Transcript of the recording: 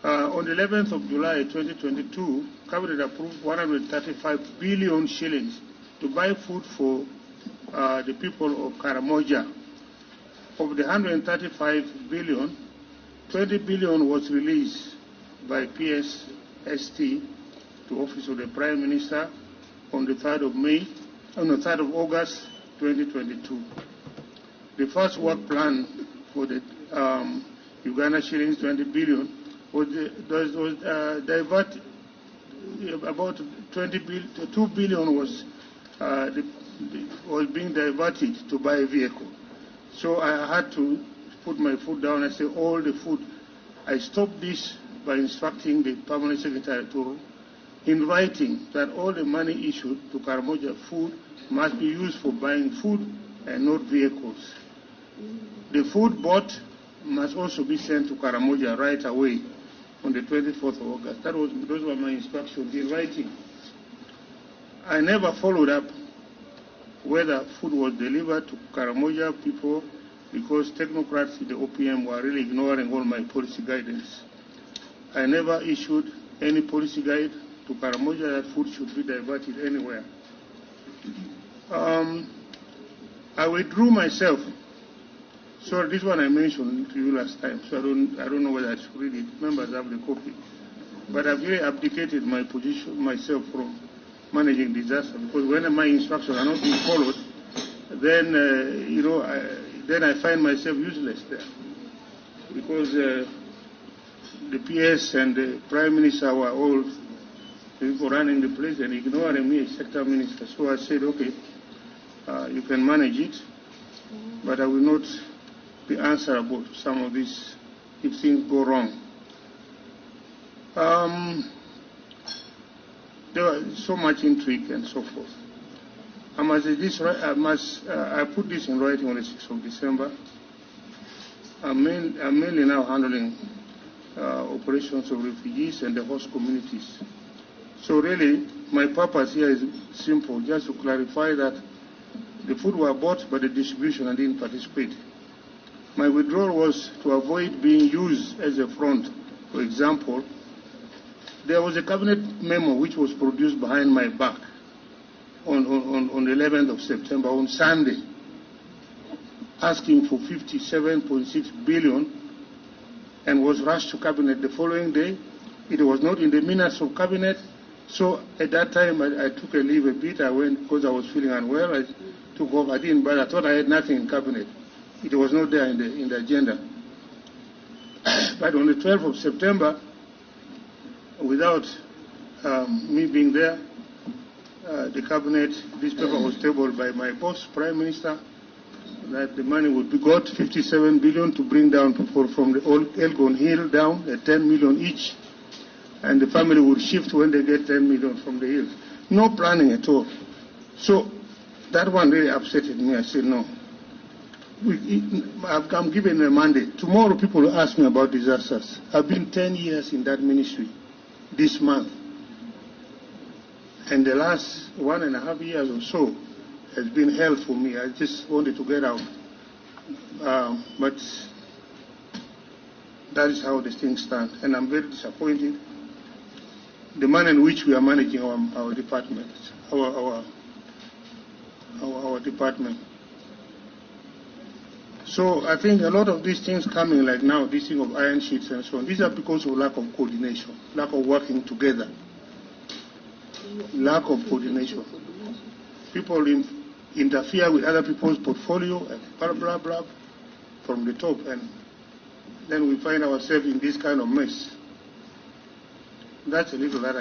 On the 11th of July 2022, Cabinet approved 135 billion shillings to buy food for the people of Karamoja. Of the 135 billion, 20 billion was released by PSST to Office of the Prime Minister on the 3rd of August 2022. The first work plan for the Uganda shillings 20 billion was diverted. About 2 billion was being diverted to buy a vehicle. So I had to put my foot down and say all the food. I stopped this by instructing the Permanent Secretary in writing that all the money issued to Karamoja food must be used for buying food and not vehicles. The food bought must also be sent to Karamoja right away on the 24th of August. Those were my instructions in writing. I never followed up whether food was delivered to Karamoja people because technocrats in the OPM were really ignoring all my policy guidance. I never issued any policy guide to Karamoja that food should be diverted anywhere. I withdrew myself. So this one I mentioned to you last time, so I don't know whether I should read it. Members have the copy. But I've really abdicated my position myself from managing disaster, because when my instructions are not being followed, then then I find myself useless there, because the PS and the Prime Minister were all people running the place and ignoring me as sector minister. So I said, okay, you can manage it, but I will not be answerable to some of this if things go wrong. There was so much intrigue and so forth. I put this in writing on the 6th of December. I'm mainly now handling operations of refugees and the host communities. So really, my purpose here is simple, just to clarify that the food were bought, but the distribution I didn't participate. My withdrawal was to avoid being used as a front. For example, there was a cabinet memo which was produced behind my back on the 11th of September, on Sunday, asking for 57.6 billion, and was rushed to cabinet the following day. It was not in the minutes of cabinet, so at that time I took a leave a bit. I went because I was feeling unwell. I took off. I didn't, but I thought I had nothing in cabinet. It was not there in the agenda. But on the 12th of September, without me being there, the cabinet, this paper was tabled by my boss, Prime Minister, that the money would be got 57 billion to bring down people from the old Elgon Hill down at 10 million each, and the family would shift when they get 10 million from the hills. No planning at all. So that one really upset me. I said, no. I'm given a mandate. Tomorrow people will ask me about disasters. I've been 10 years in that ministry this month. And the last 1.5 years or so has been hell for me. I just wanted to get out. But that is how the things stand. And I'm very disappointed. The manner in which we are managing our department, our department. So I think a lot of these things coming like now, this thing of iron sheets and so on, these are because of lack of coordination, lack of working together, lack of coordination. People interfere with other people's portfolio and blah, blah, blah from the top, and then we find ourselves in this kind of mess. That's a little that